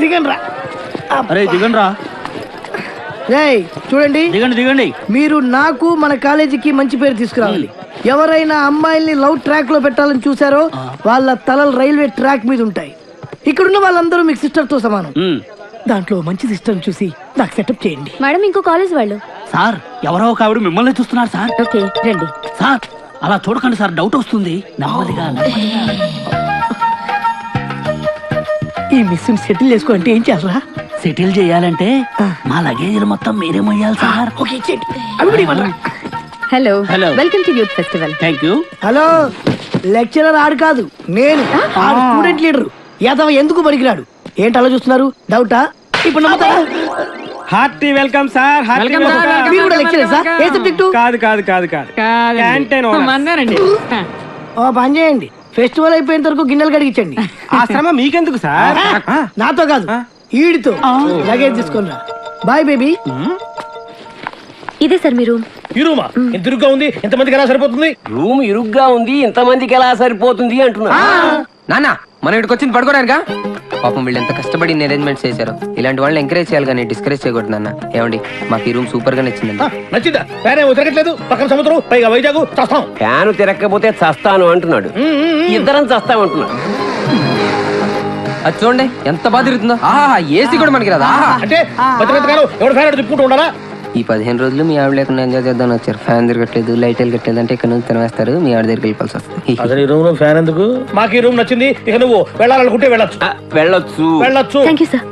దిగండ్రా. అరే దిగండ్రా. రేయ్ చూడండి, దిగండి దిగండి. మీరు నాకు మన కాలేజీకి మంచి పేరు తీసుకురావాలి. ఎవరైనా అమ్మాయిల్ని లవ్ ట్రాక్ లో పెట్టాలని చూసారో వాళ్ళ తలలు రైల్వే ట్రాక్ మీద ఉంటాయి. ఇక్కడున్న వాళ్ళందరూ మీకు సిస్టర్ తో సమానం. దాంట్లో మంచి సిస్టర్ చూసి నాకు సెటప్ చేయండి. మేడం ఇంకో కాలేజ్ వాళ్ళు. సార్ ఎవరో ఒక ఆవిడ మిమ్మల్ని చూస్తున్నారు సార్. ఓకే రండి. సార్ అలా చూడకండి సార్, డౌట్ వస్తుంది. నెమ్మదిగా ఈ మిస్ సెటిల్ చేసుకో అంటే ఏం చేయాలరా? సెటిల్ చేయాలంటే మా లగేజ్ మొత్తం మీరే మొయ్యాలి సార్. ఓకే ఇచ్చేయండి. అవి కూడా ఇవ్వండి. Hello hello. Welcome to youth festival. Thank you. Hello, lecturer ఆడు కాదు, నేను ఆడు స్టూడెంట్ లీడర్. యాదవ ఎందుకు పనికిరాడు? ఏంటి అలా చూస్తున్నారు? డౌటా? ఇప్పుడు నమ్ముతారా? Hearty welcome sir. Hearty welcome. మీరు కూడా లెక్చరర్ సార్? ఏ సబ్జెక్టు? కాదు కాదు కాదు కాదు క్యాంటీన్ ఓనర్. ఓ పని చేయండి, ఫెస్టివల్ అయిపోయేంత వరకు గిన్నెలు కడిగించండి. ఆ శ్రమ మీకెందుకు సార్? నాతో కాదు, ఈడితో. లగేజ్ తీసుకొని రా. Boy baby. ఇదే సార్ మీ రూమ్. ఈ రూమా ఎంత ఇరుగ్గా ఉంది? ఎంతమందికి ఎలా సరిపోతుంది? రూమ్ ఇరుగ్గా ఉంది, ఇంతమందికి ఎలా సరిపోతుంది అంటున్నా. నాన్న మనం ఇక్కడికి వచ్చింది పడుకోవడానికా? పాపం వీళ్ళు ఎంత కష్టపడి ఇన్ని అరేంజ్మెంట్స్ చేశారు. ఇలాంటి వాళ్ళని ఎంకరేజ్ చేయాలి కానీ డిస్కరేజ్ చేయకూడదు నాన్న. ఏమండి మాకు ఈ రూమ్ సూపర్ గా నచ్చిందండి. నచ్చిందా? ఫ్యాన్ ఏమో తిరగట్లేదు, పక్కన సముద్రం, పైగా వైజాగ్. చస్తాం. ఫ్యాన్ తిరగకపోతే చస్తాను అంటున్నాడు. ఇద్దరం చస్తామంటున్నాడు. అది చూడండి ఎంత బాగా తిరుగుతుందో. ఆహా ఏసీ కూడా మనకి రాదా? అంటే బతికాలం ఎవడు ఫ్యాన్ తిప్పుకుంటూ ఉండాలా? ఈ 15 రోజులు మీ ఆవిడ లేకుండా ఎంజాయ్ చేద్దామని వచ్చారు. ఫ్యాన్ తిరగట్లేదు, లైట్ వెళ్ళట్లేదు అంటే ఇక్కడ నుంచి తినేస్తారు. మీ ఆవిడ దగ్గరికి వెళ్ళిపోవాల్సి వస్తుంది. అసలు ఈ రూమ్ లో ఫ్యాన్ ఎందుకు? మాకు ఈ రూమ్ నచ్చింది. ఇక నువ్వు వెళ్ళాలనుకుంటే వెళ్ళొచ్చు. వెళ్ళొచ్చు వెళ్ళొచ్చు. Thank you sir.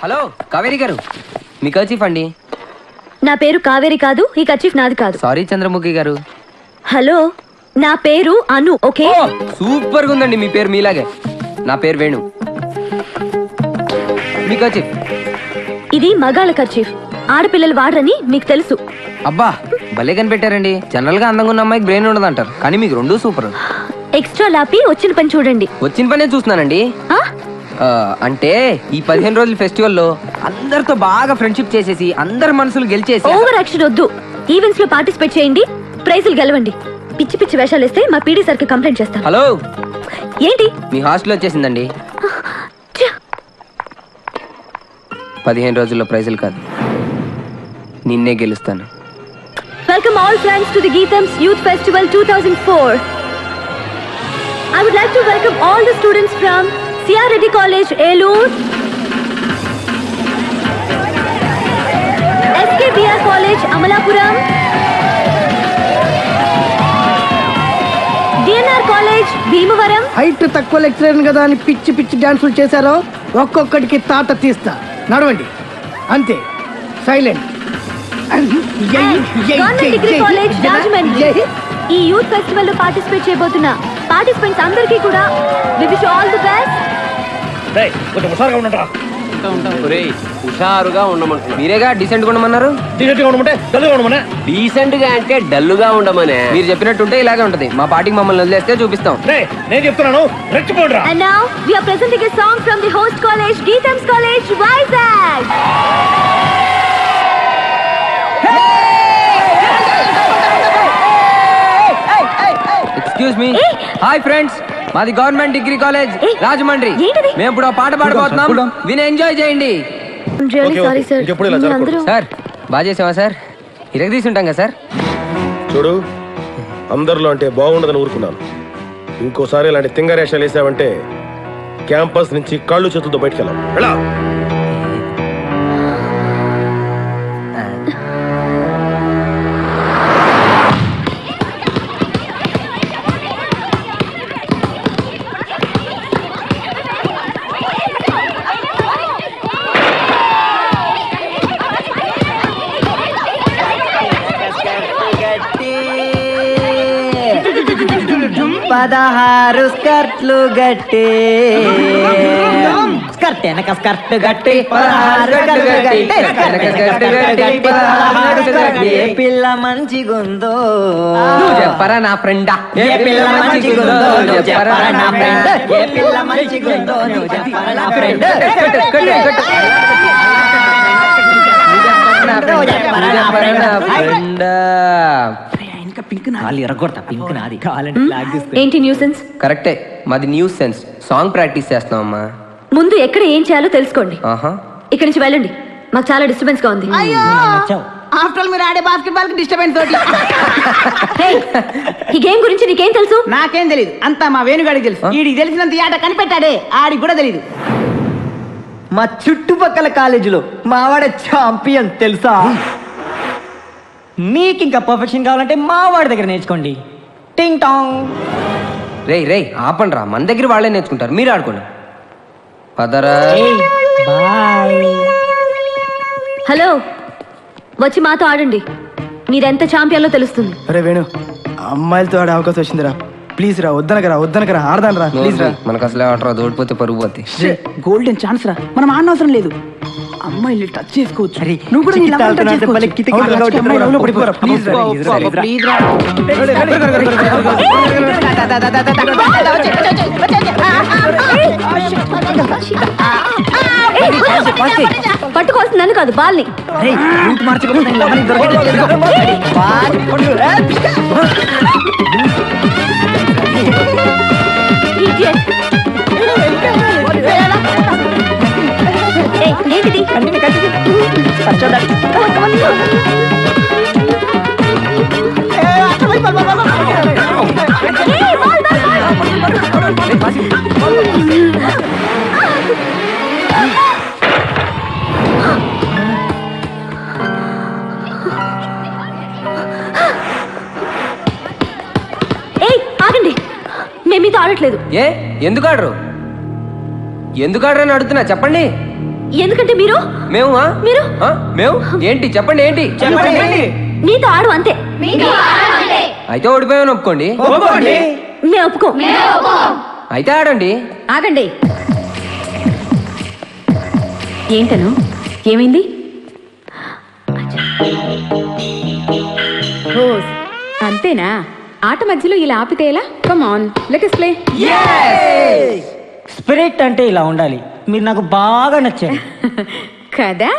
Hello Kaveri గారు, మీ కర్చీఫ్ అండి. నా పేరు కావేరి కాదు, ఈ కర్చీఫ్ నాది కాదు. సారీ చంద్రముఖి గారు. హలో, నా పేరు అను. ఓకే సూపర్ గా ఉందండి మీ పేరు, మీలాగే. నా పేరు వేణు. మీ కర్చీఫ్. ఇది మగాళ్ళ కర్చీఫ్, ఆడపిల్లలు వాడరని మీకు తెలుసు. అబ్బా భలే కనిపెట్టారండి. జనరల్ గా అందంగా ఉన్న అమ్మాయికి బ్రెయిన్ ఉండదు అంటారు, కానీ మీకు రెండు సూపర్. ఎక్స్ట్రా లాపి వచ్చిన పని చూడండి. వచ్చిన పనే చూస్తున్నానండి. ఆ? అంటే ఈ 15 రోజుల ఫెస్టివల్ లో అందరితో బాగా ఫ్రెండ్షిప్ చేసేసి అందరి మనసులు గెలిచేసి. ఓవర్ యాక్షన్ వద్దు. ఈవెంట్స్ లో పార్టిసిపేట్ చేయండి, ప్రైజులు గెలవండి. పిచ్చి పిచ్చి వేషాలు వేస్తే మా పీడీ సార్ కి కంప్లైంట్ చేస్తాను. హలో ఏంటి? మీ హాస్టల్ వచ్చేసిందండి. 15 రోజుల్లో ప్రైజులు కాదు, నిన్నే గెలుస్తాను. Welcome all friends to the Geetham's Youth Festival 2004. I would like to welcome all the students from C.R. Reddy College, Elur, SKBR College, Amalapuram, DNR College, Bhimavaram. Height తక్కువ lecturer కదా అని పిచ్చి పిచ్చి డాన్సులు చేశారో ఒక్కొక్కడికి తాట తీస్తా. నడవండి అంతే, silent. Government degree college, Rajahmundry. ఈ యూత్ ఫెస్టివల్ లో పార్టిసిపేట్ చేయబోతున్న పార్టిసిపెంట్స్ అందరికీ కూడా we wish all the best. రేయ్ కొంచెం హుషారుగా ఉండండిరా. హుషారుగా ఉండమంటున్నా. మీరేగా డీసెంట్ గా ఉండమన్నారు. డీసెంట్ గా ఉండమంటే డల్గా ఉండమనే. డీసెంట్ గా అంటే డల్లుగా ఉండమనే. మీరు చెప్పినట్టుంటే ఇలాగే ఉంటది. మా పార్టీకి మమ్మల్ని వదిలేస్తే చూపిస్తాం. రేయ్ నేను చెప్తున్నాను, రెచ్చిపోండిరా. And now we are presenting a song from the host college, Geetham's College, Vizag. Excuse me. Hi friends, మాది గవర్నమెంట్ డిగ్రీ కాలేజ్ రాజమండ్రి. ఏంటిది? మేము ఇప్పుడు పాట పాడబోతున్నాం, విని ఎంజాయ్ చేయండి. I'm really sorry sir. మీ అందరూ సార్ బాగా చేసావా సార్? ఇరగదీసి ఉంటాం కదా సార్. చూడు, అందరిలో అంటే బాగుండదని ఊరుకున్నాను. ఇంకోసారి ఇలాంటి తింగరేషాలు వేసావంటే క్యాంపస్ నుంచి కాళ్ళు చేతులతో బయటకు వెళ్ళాం. ఎలా? పదహారు స్కర్ట్లు గట్టి స్కర్ట్ వెనక స్కర్ట్ గట్టి 16 గట్టి ఏ పిల్ల మంచిగుందో నువ్వు చెప్పరా నా ఫ్రెండా? ఏ పిల్ల మంచిగుందో నువ్వు చెప్పరా నా ఫ్రెండ్. ఏ పిల్ల మంచిగుందో నువ్వు చెప్పరా నా ఫ్రెండ్. పింక్ నాది కావాలంటే ఏంటి న్యూసెన్స్? కరెక్టే, మాది న్యూస్ సెన్స్ సాంగ్ ప్రాక్టీస్ చేస్తున్నామమ్మా. ముందు ఎక్కడ ఏం చేయాలో తెలుసుకోండి. ఆహా. ఇక్కడి నుంచి వెళ్ళండి, మాకు చాలా డిస్టర్బెన్స్ గా ఉంది. ఆఫ్టర్ ఆల్ మీరు ఆడే బాస్కెట్బాల్ కి డిస్టర్బెన్స్ తోటి Hey, ఈ గేమ్ గురించి నీకేం తెలుసు? నాకేం తెలియదు, అంతా మా వేణుగాడికి తెలుసు. వీడికి తెలిసినంత ఈ ఆట కనిపెట్టాడే, ఆడికి కూడా తెలియదు. మా చుట్టుపక్కల కాలేజీలో మావాడ ఛాంపియన్ తెలుసా? మీకు ఇంకా పర్ఫెక్షన్ కావాలంటే మావాడి దగ్గర నేర్చుకోండి. టింగ్ టాంగ్. రేయ్ ఆపండి రా, మన దగ్గర వాళ్ళే నేర్చుకుంటారు, మీరు ఆడుకోండి. పదరా. హలో, వచ్చి మాతో ఆడండి. మీరెంత ఛాంపియన్లో తెలుస్తుంది. అరే వేణు, అమ్మాయిలతో ఆడే అవకాశం వచ్చిందిరా. ప్లీజ్ రా, వద్దనకరా ఆడదాను రా, ప్లీజ్ రా. మనకు అసలే ఆటరా, ఓడిపోతే పరుగు పోతే. గోల్డెన్ ఛాన్స్ రా, మనం ఆడనవసరం లేదు. అమ్మాయిని టచ్ చేసుకోవచ్చు. నువ్వు కూడా నీ లవ్ టచ్ చేసుకోవచ్చు. ప్లీజ్ రా. పట్టుకోవాల్సిందని కాదు, బాల్ని. Idiot. ఏయ్, ఏంటిది? ఏయ్, బాల్. ఏయ్, ఆగండి, మేము మీతో ఆడట్లేదు. ఏ ఎందుకు ఆడరు అని అడుగుతున్నా, చెప్పండి. ఎందుకంటే మీరు మేము మీరు మేము ఏంటి చెప్పండి, ఏంటి మీతో ఆడు అంతే. అయితే ఓడిపోయామని ఒప్పుకోండి. మేము ఒప్పుకో. అయితే ఆడండి. ఆగండి. ఏంటను, ఏమైంది? అంతేనా? ఆట మధ్యలో ఇలా ఆపితే ఎలా? Come on, let us play. Spirit అంటే ఇలా ఉండాలి. మీరు నాకు బాగా నచ్చారు కదా,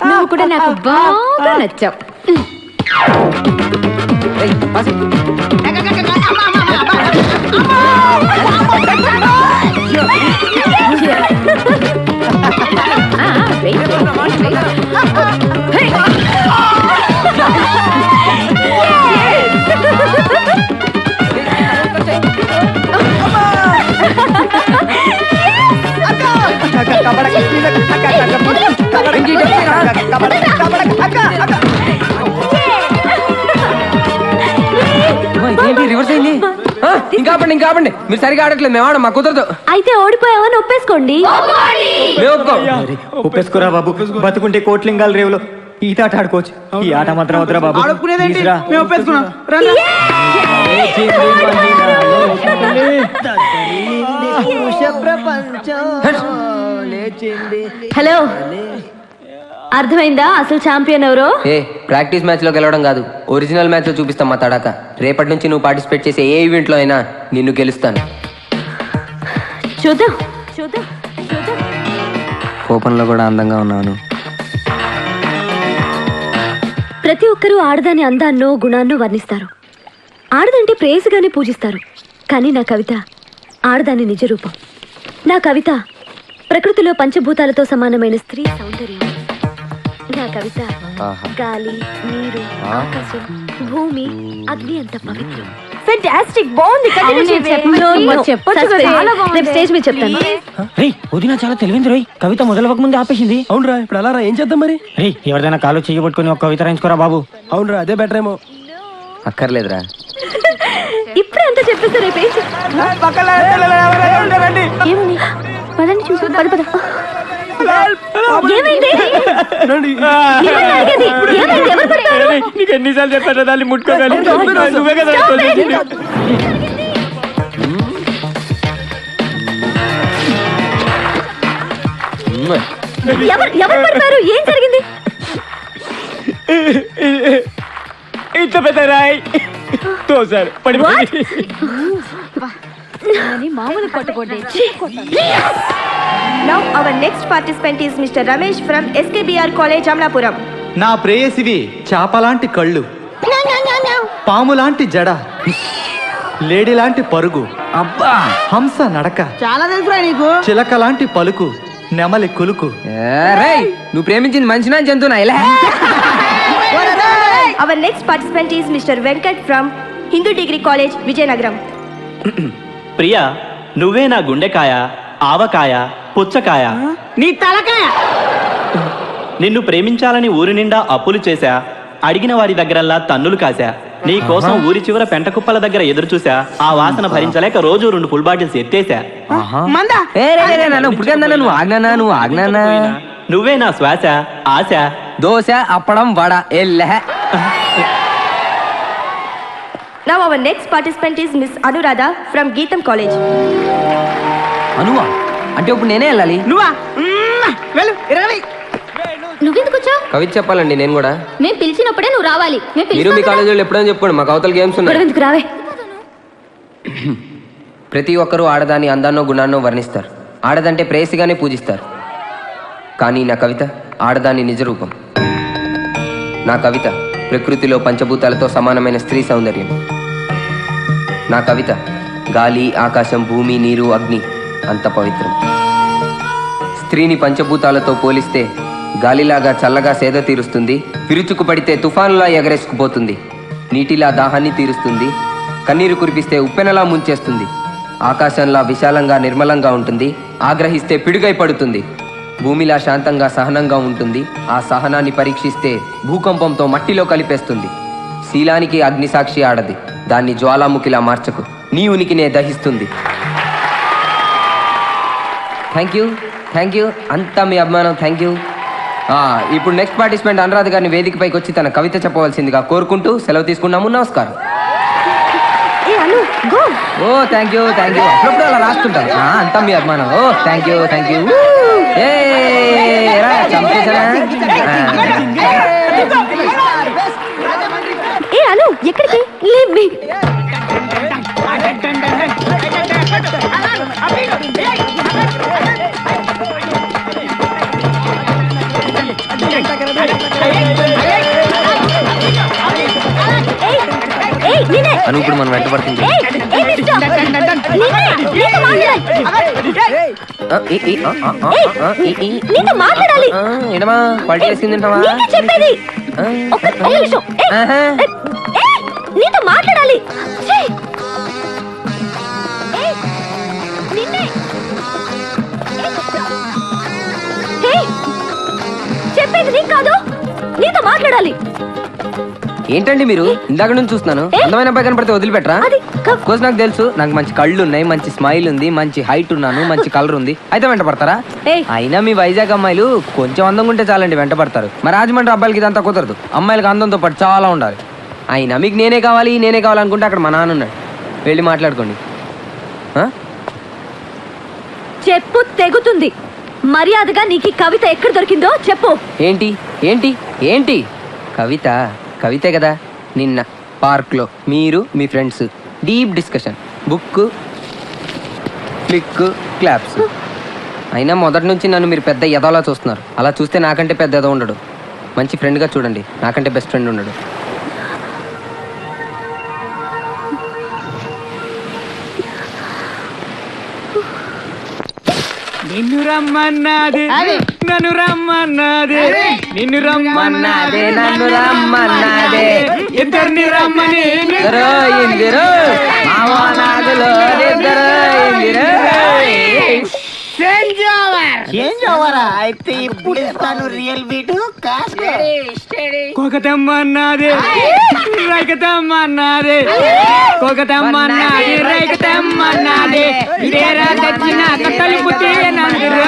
నువ్వు కూడా నాకు బాగా నచ్చావు. ఏయ్, పాస్. రివర్స్ అయింది. ఇంకా ఆపండి, మీరు సరిగా ఆడట్లేదు, మేము ఆడం, మా కుదరదు. అయితే ఓడిపోయావని ఒప్పేసుకోండి. మేము ఒప్పుకోం. ఒప్పేసుకోరా బాబు, బతుకుంటే కోట్లింగాల రేవులో ఈత ఆట ఆడుకోవచ్చు. ఈ ఆట మాత్రం వద్దురా బాబు. హలో, అర్థమైందా అసలు ఛాంపియన్ ఎవరో? ఏ ప్రాక్టీస్ మ్యాచ్ లో గెలవడం కాదు, ఒరిజినల్ మ్యాచ్ లో చూపిస్తాం మా తడాక. రేపటి నుంచి నువ్వు పార్టిసిపేట్ చేసే ఏ ఈవెంట్ లో అయినా నిన్ను గెలుస్తాను. చూద్దాం. కోపంలో కూడా అందంగా ఉన్నాను. ప్రతి ఒక్కరూ ఆడదాని అందాన్నో గుణాన్నో వర్ణిస్తారు. ఆడదంటే ప్రేయసిగానే పూజిస్తారు. కానీ నా కవిత ఆడదాని నిజ రూపం. నా కవిత ప్రకృతిలో పంచభూతాలతో సమానమైన స్త్రీ సౌందర్యం. నా కవిత గాలి, నీరు, ఆకాశం, భూమి, అగ్ని అంత పవిత్రం. ఫెంటాస్టిక్, బాగుంది. స్టేజ్ మీద చెప్తాను. వదినా చాలా తెలివింది రోయ్, కవిత మొదలవక ముందే ఆపేసింది. అవునరా, ఇప్పుడు అలా ఏం చేద్దాం మరి? రేయ్, ఎవరిదైనా కాలు చేయబట్టుకుని ఒక కవిత రాయించుకోరా బాబు. అవునరా, అదే బెటర్ ఏమో. అక్కర్లేదురా, ఇప్పుడే అంతా చెప్పేస్తారు. రేపు ఏమని పదండి, చూసి పద. ఏమైంది? నీకు ఎన్నిసార్లు చెప్పారా దాన్ని ముట్టుకోగాలి? నువ్వే కదా ఎవరు పడతారు? ఏం జరిగింది? ఇంత పెద్ద రాయి తోసారు, పడిపోయింది. Now our next participant is Mr. Ramesh from SKBR College, Amlapuram. నా ప్రేయసివి చాపలాంటి కళ్ళు, పాములాంటి జడ, లేడీ లాంటి పరుగు, అబ్బా హంస నడక, చాలా తెలుసురా నీకు. చిలక లాంటి పలుకు, నెమలి కులుకు. రేయ్, నువ్వు ప్రేమించింది మనిషినా జంతువునా ఇలా? Hour next participant is mister Venkat from Hindu degree college Vizianagaram. Priya, నువ్వే నా గుండెకాయ, ఆవకాయ, పుచ్చకాయ, నీ తలకాయ. నిన్ను ప్రేమించాలని ఊరి నిండా అప్పులు చేశా, అడిగిన వారి దగ్గరల్లా తన్నులు కాశా, నీ కోసం ఊరి చివర పెంట కుప్పల దగ్గర ఎదురు చూసా, ఆ వాసన భరించలేక రోజు 2 ఫుల్ బాటిల్స్ ఎత్తేసా. నువ్వు ఆజ్ఞానా నువ్వే నా శ్వాస, ఆశ. దోశ, అప్పడం, వడ ఎల్లె. Now our next participant is miss Anuradha from GITAM college. అనువా అంటే ఇప్పుడు నేనే వెళ్ళాలి? నువ్వా? వెళ్ళు, ఇరవై. నువ్వెందుకు వచ్చావు? కవిత చెప్పాలండి నేను కూడా. మేము పిలిచినప్పుడే నువ్వు రావాలి. మీరు మీ కాలేజీలో ఎప్పుడైనా చెప్పుకోండి, మాకు అవతల గేమ్స్ ఉన్నాయి. ఎందుకు రావే? ప్రతి ఒక్కరూ ఆడదాని అందాన్నో గుణాన్నో వర్ణిస్తారు, ఆడదంటే ప్రేయసిగానే పూజిస్తారు. కానీ నా కవిత ఆడదాని నిజ రూపం. నా కవిత ప్రకృతిలో పంచభూతాలతో సమానమైన స్త్రీ సౌందర్యం. నా కవిత గాలి, ఆకాశం, భూమి, నీరు, అగ్ని అంత పవిత్రం. స్త్రీని పంచభూతాలతో పోలిస్తే గాలిలాగా చల్లగా సేద తీరుస్తుంది, విరుచుకు పడితే తుఫానులా ఎగరేసుకుపోతుంది, నీటిలా దాహాన్ని తీరుస్తుంది, కన్నీరు కురిపిస్తే ఉప్పెనలా ముంచేస్తుంది, ఆకాశంలా విశాలంగా నిర్మలంగా ఉంటుంది, ఆగ్రహిస్తే పిడుగై పడుతుంది, భూమిలా శాంతంగా సహనంగా ఉంటుంది, ఆ సహనాన్ని పరీక్షిస్తే భూకంపంతో మట్టిలో కలిపేస్తుంది. శీలానికి అగ్నిసాక్షి ఆడది, దాన్ని జ్వాలాముఖిలా మార్చకు, నీ ఉనికినే దహిస్తుంది. థ్యాంక్ యూ అంతా మీ అభిమానం. Thank you. ఇప్పుడు నెక్స్ట్ పార్టిసిపెంట్ అనురాధ గారిని వేదికపైకి వచ్చి తన కవిత చెప్పవలసిందిగా కోరుకుంటూ సెలవు తీసుకున్నాము. నమస్కారం. ఓ థ్యాంక్ యూ అప్పుడప్పుడు అలా రాస్తుంటారు. అంతా మీ అభిమానం. ఓ థ్యాంక్ యూ ఎక్కడికి? అను ఇప్పుడు మనం వెంట పడుతుంది. ఏడమా పల్టీ వేసింది నీతో మాట్లాడాలి. చెప్పేది నీకు కాదు, నీతో మాట్లాడాలి. ఏంటండి మీరు? ఇందాక నుంచి చూస్తున్నాను, అందమైన అబ్బాయి కనపడితే వదిలిపెట్టరా? కోర్స్ నాకు తెలుసు, నాకు మంచి కళ్ళు ఉన్నాయి, మంచి స్మైల్ ఉంది, మంచి హైట్ ఉన్నాను, మంచి కలర్ ఉంది, అయితే వెంట పడతారా? అయినా మీ వైజాగ్ అమ్మాయిలు కొంచెం అందంగా ఉంటే చాలండి వెంట పడతారు. మరి రాజమండ్రి అబ్బాయిలకి ఇదంతా కుదరదు, అమ్మాయిలకి అందంతో పాటు చాలా ఉండాలి. అయినా మీకు నేనే కావాలనుకుంటే అక్కడ మా నాన్న ఉన్నాడు, వెళ్ళి మాట్లాడుకోండి. చెప్పు తెగుతుంది. మర్యాదగా నీకు కవిత ఎక్కడ దొరికిందో చెప్పు. ఏంటి కవితే కదా. నిన్న పార్క్లో మీరు మీ friends deep discussion, book, click, claps. అయినా మొదటి నుంచి నన్ను మీరు పెద్ద ఎదలా చూస్తున్నారు. అలా చూస్తే నాకంటే పెద్ద ఎద ఉండడు. మంచి ఫ్రెండ్గా చూడండి, నాకంటే బెస్ట్ ఫ్రెండ్ ఉండడు. నిన్ను రమ్మన్నది నన్ను రమ్మన్నది, నిన్ను రమ్మన్నది నన్ను రమ్మన్నది, ఇద్దరిని రమ్మని అయితే ఇప్పుడు ఇస్తాను రియల్ బీటు. కొకతమ్మన్నది రైకతమ్మన్నది, కొకతమ్మన్నది రైకతమ్మన్నది, ఇదేరా దచ్చినాక కలుపుతే నందురు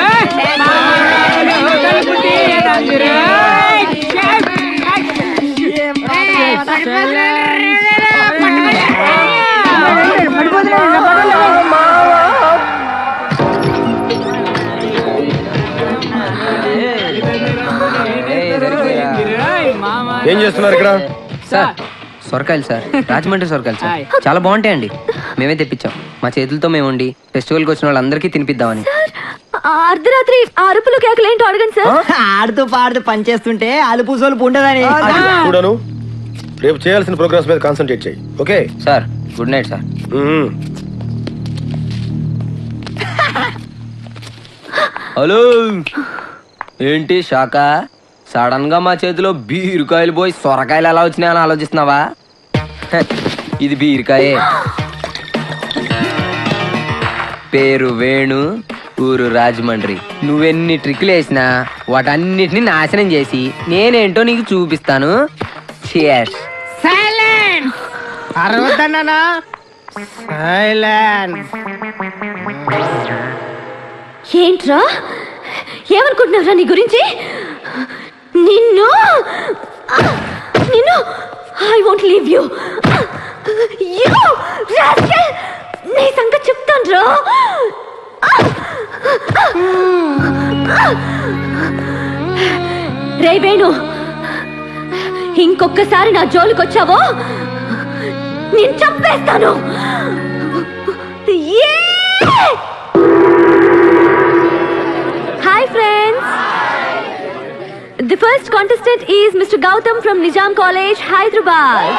కలుపుతే నందురు. ఏం చేస్తున్నారు ఇక్కడ? సార్ సొరకాయలు సార్, రాజమండ్రి సొరకాయలు సార్, చాలా బాగుంటాయండి. మేమే తెప్పించాం, మా చేతులతో మేము వండి ఫెస్టివల్కి వచ్చిన వాళ్ళందరికీ తినిపిద్దామని. అర్ధరాత్రి అరుపులు కేకలేంటో అడగండి సార్. ఆడుతూ పాడుతూ పనిచేస్తుంటే అలుపు సోలుపు ఉండదని. చూడను, రేపు చేయాల్సిన ప్రోగ్రామ్స్ మీద కాన్సన్ట్రేట్ చేయి. Okay sir good night sir. Hello, ఏంటి షాక? సడన్ గా మా చేతిలో బీరకాయలు పోయి సొరకాయలు ఎలా వచ్చినాయని ఆలోచిస్తున్నావా? ఇది బీరకాయే. పేరు వేణు, ఊరు రాజమండ్రి. నువ్వెన్ని ట్రిక్లు వేసినా వాటన్నిటిని నాశనం చేసి నేనేంటో నీకు చూపిస్తాను. Cheers. ఏంట్రా ఏమనుకుంటున్నావురా నీ గురించి? నిన్ను నిన్ను ఐ వోంట్ లీవ్ యూ. నీ సంగతి చెప్తాను. రే వేణు, ఇంకొకసారి నా జోలికొచ్చావో నేను చంపేస్తాను. Hi friends. The first contestant is Mr. Gautam from Nizam College, Hyderabad.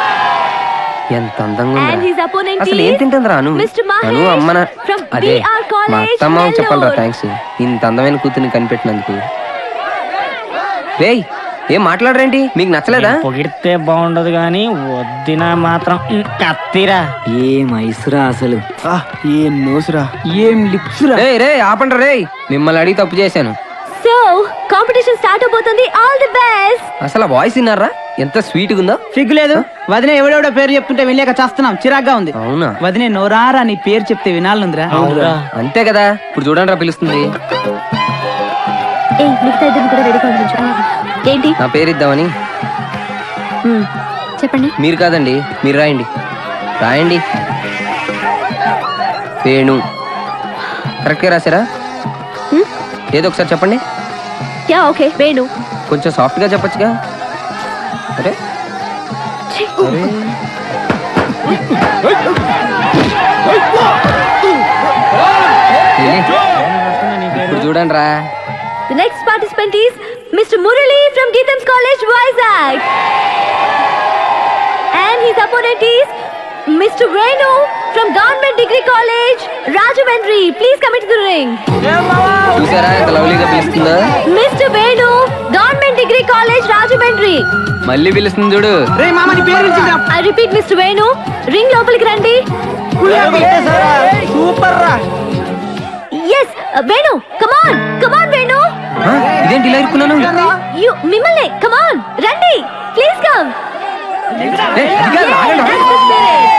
ఎంత అందంగా And ఉందా? his opponent అసలు is ఏం తింటుందిరా అను? Mr. Mahesh Anu Ammana from అదే BR మా College, అత్తమ్మ చెప్పాలరా Nellore. థ్యాంక్స్ ఇంత అందమైన కూతుర్ని కనిపెట్టినందుకు. రేయ్, ఏం మాట్లాడరేంటి? మీకు నచ్చలేదా? పొగిడితే బాగుండదు గాని వద్దినా మాత్రం కత్తిరా. ఏం ఐసురా అసలు, ఏం నోసురా, ఏం లిప్స్ రా. రే ఆపండి రే, మిమ్మల్ని అడిగి తప్పు చేశాను. So, competition start అవబోతుంది. All the best. అసలు వాయిస్ విన్నారా? ఎంత స్వీట్ గా ఉందో. సిగ్గు లేదు. వదిన ఎవడెవడో పేరు చెప్తుంటే వినలేక చేస్తున్నాం, చిరాగ్గా ఉంది. అవునా? వదినే నోరారా నీ పేరు చెప్తే వినాలనుందిరా. అంతే కదా, ఇప్పుడు చూడండి రా పిలుస్తుంది. ఏ మిగతా ఇద్దరు కూడా రెడీ కావచ్చు. ఏంటి? నా పేరు ఇద్దామని. చెప్పండి. మీరు కాదండి, మీరు రాయండి. రాయండి. వేణు. కరెక్ట్గా రాశారా? ఏదో ఒకసారి చెప్పండి. Yeah okay, Venu. కొంచెం సాఫ్ట్ గా చెప్పొచ్చుగా. అరే ఇప్పుడు చూడండి రా. The next participant is Mr. Murali from Geetham's College, Vizag. And his opponent is Mr. Venu from Government Degree College, Rajahmundry. Please come into the ring. చూసారా ఎంత లవ్లీగా పిలుస్తుందో? Mr. Venu, Government Degree College, Rajahmundry. మళ్ళీ పిలుస్తుంది చూడు. రే మామ నీ పేరు పిలిచిందా? I repeat, Mr. Venu, ring లోపలికి రండి. సూపర్ రా. Yes, Venu, come on, Venu. ఇదేంటి ఇలా ఇరుక్కున్నాను? మిమ్మల్ని, come on, రండి, please come. That's the spirit.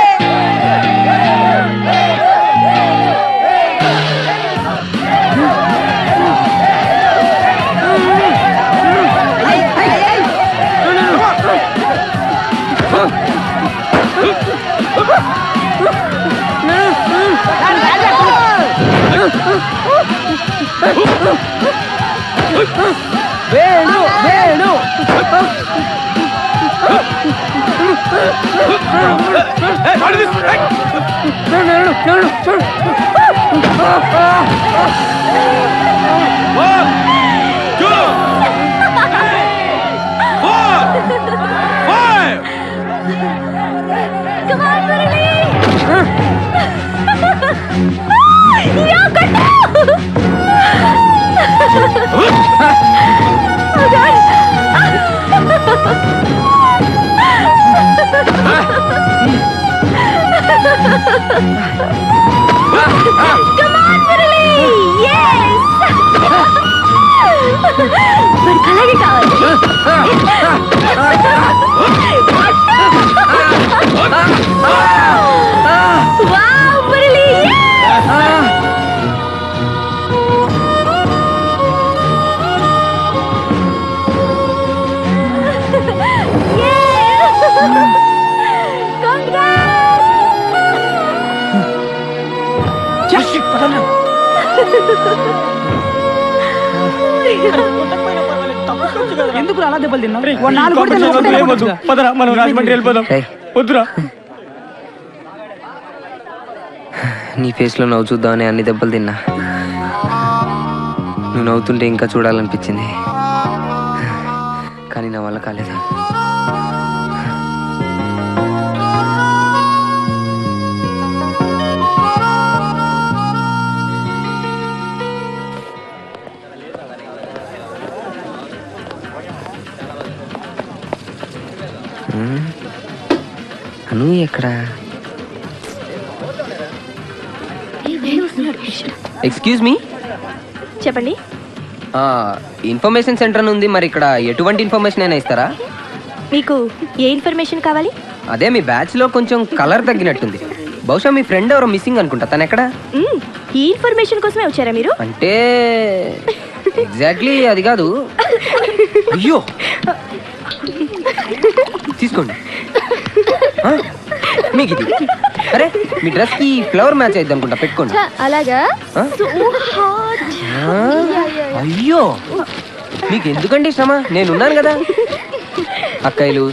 Venu Venu Come on, Murali. Yeah, good. Oh God. Come on, Murali. Yes. మరి అలాగే కావాలి. Wow, Murali. Yes. ఎందుకు అలా దెబ్బలు తిన్నావు? పదరా మనం రాజమండ్రి వెళ్ళిపోదాం. వద్దురా. నీ ఫేస్ లో నవ్వు చూద్దామని అన్ని దెబ్బలు తిన్నా. నువ్వు నవ్వుతుంటే ఇంకా చూడాలనిపించింది, కానీ నా వల్ల కాలేదు. ఎక్కడ? ఎక్స్క్యూజ్ మీ, చెప్పండి. ఇన్ఫర్మేషన్ సెంటర్ ఉంది, మరి ఇక్కడ ఎటువంటి ఇన్ఫర్మేషన్ అయినా ఇస్తారా? మీకు ఏ ఇన్ఫర్మేషన్ కావాలి? అదే మీ బ్యాచ్ లో కొంచెం కలర్ తగ్గినట్టుంది. బహుశా మీ ఫ్రెండ్ ఎవరో మిస్సింగ్ అనుకుంటా. తను ఎక్కడ? ఈ ఇన్ఫర్మేషన్ కోసమే వచ్చారా మీరు? అంటే ఎగ్జాక్ట్లీ అది కాదు. అయ్యో, తీసుకోండి. మీకు ఇది. అరే, మీ డ్రెస్ కి ఫ్లవర్ మ్యాచ్ అయింది అనుకుంటా, పెట్టుకోండి. అలాగా? అయ్యో, మీకు ఎందుకండి శ్రమ, నేనున్నాను కదా. అక్కయ్యలు,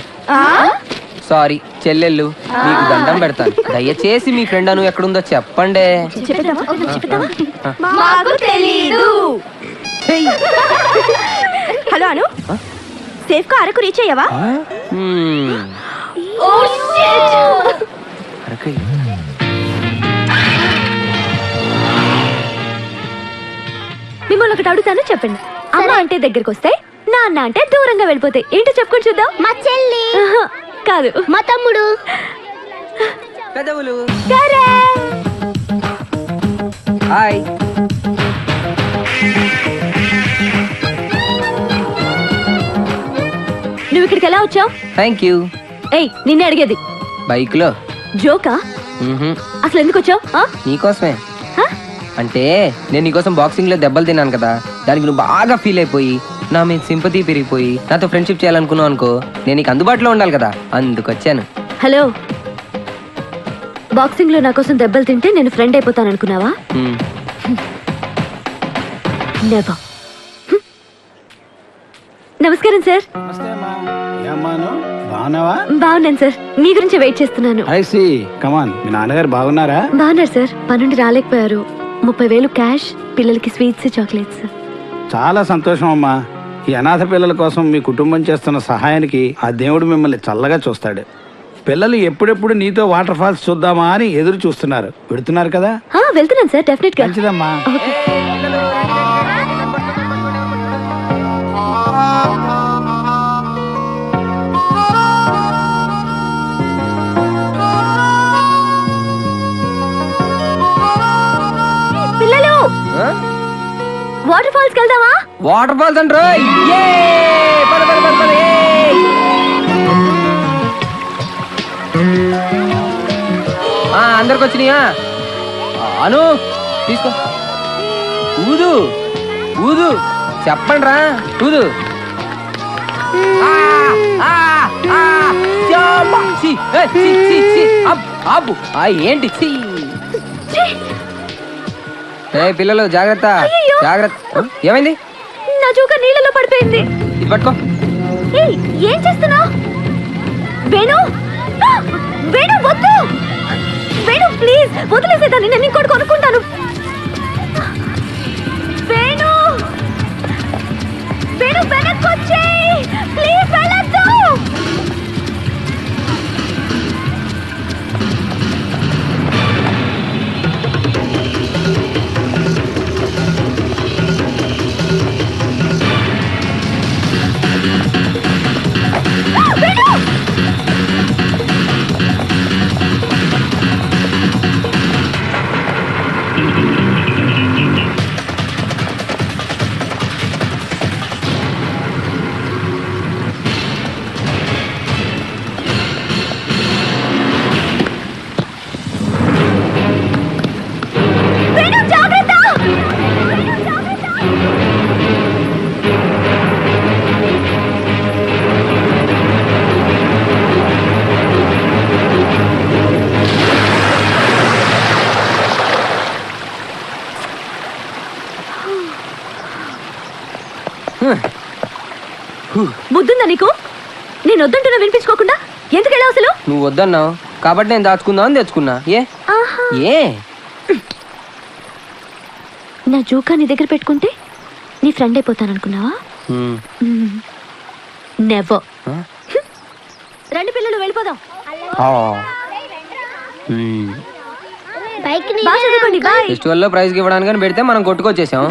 సారీ చెల్లెళ్ళు, మీకు దండం పెడతాను. దయచేసి మీ ఫ్రెండ్ అను ఎక్కడుందో చెప్పండి. హలో అను, సేఫ్ గా అరకు రీచ్ అయ్యావా? మిమ్మల్ని ఒకటి అడుగుతాను, చెప్పండి. అమ్మ అంటే దగ్గరకు వస్తాయి, నాన్న అంటే దూరంగా వెళ్ళిపోతాయి. ఏంటో చెప్పుకొని చూద్దాం. మా చెల్లి కాదు, మా తమ్ముడు. పెదవులు. Correct. హాయ్. నువ్వు ఇక్కడికి ఎలా వచ్చావు? Thank you. ఏయ్, నిన్నే అడిగేది. బైక్ లో. జోకా? అసలు ఎందుకు వచ్చావు? నీకోసమే. అంటే నేను నీకోసం బాక్సింగ్ లో దెబ్బలు తిన్నాను కదా, దానికి నువ్వు బాగా ఫీల్ అయిపోయి నా మీద సింపతి పెరిగిపోయి నాతో ఫ్రెండ్షిప్ చేయాలనుకున్నావు అనుకో, నేను నీకు అందుబాటులో ఉండాలి కదా, అందుకొచ్చాను. హలో, బాక్సింగ్ లో నా కోసం దెబ్బలు తింటే నేను ఫ్రెండ్ అయిపోతాను అనుకున్నావా? నెవర్. నమస్కారం సార్. బాగున్నాను సార్, మీ గురించి వెయిట్ చేస్తున్నాను. మీ నాన్నగారు బాగున్నారా? బాగున్నారు సార్, పనుండి రాలేకపోయారు. 30,000 క్యాష్, పిల్లలకి స్వీట్స్, చాక్లెట్స్. చాలా సంతోషం అమ్మా. ఈ అనాథ పిల్లల కోసం మీ కుటుంబం చేస్తున్న సహాయానికి ఆ దేవుడు మిమ్మల్ని చల్లగా చూస్తాడు. పిల్లలు ఎప్పుడెప్పుడు నీతో వాటర్ ఫాల్స్ చూద్దామా అని ఎదురు చూస్తున్నారు. పెడుతున్నారు కదా? వెళ్తున్నాను సార్, డెఫినెట్ గా. మంచిదమ్మా. పిల్లలు, వాటర్ ఫాల్స్ కి వెళ్దామా? వాటర్ ఫాల్స్ అంటారు. అందరికి వచ్చినాయా? అను తీసుకో. ఊదు ఊదు, చెప్పండి రా, ఊదు. ఏంటి పిల్లలు, జాగ్రత్త జాగ్రత్త. ఏమైంది? నా జోక నీళ్ళలో పడిపోయింది. ఇది పట్టుకో. ఏం చేస్తున్నావు? వేణు, వేణు వద్దు. వేణు ప్లీజ్ వదిలేసేదాన్ని, నేను ఇంకోటి కొనుక్కుంటాను. వేణు, వేణు వెనక్కి వచ్చేయ్ ప్లీజ్, వెళ్ళొద్దు. బుద్ధుందా నీకు? నేను వద్దంటున్నా వినిపించుకోకుండా ఎందుకు వెళ్ళావు అసలు? నువ్వు వద్దన్నావు కాబట్టి నేను దాచుకుందాం అని తెచ్చుకున్నా. ఏ నా జోకా నీ దగ్గర పెట్టుకుంటే నీ ఫ్రెండ్ అయిపోతాను అనుకున్నావా? నెవర్. రండి పిల్లలు, వెళ్ళిపోదాం. బైక్ బాగా చదువుకోండి, బాయ్. ఫెస్టివల్ లో ప్రైజ్ ఇవ్వడానికి పెడితే మనం కొట్టుకొచ్చేసాం.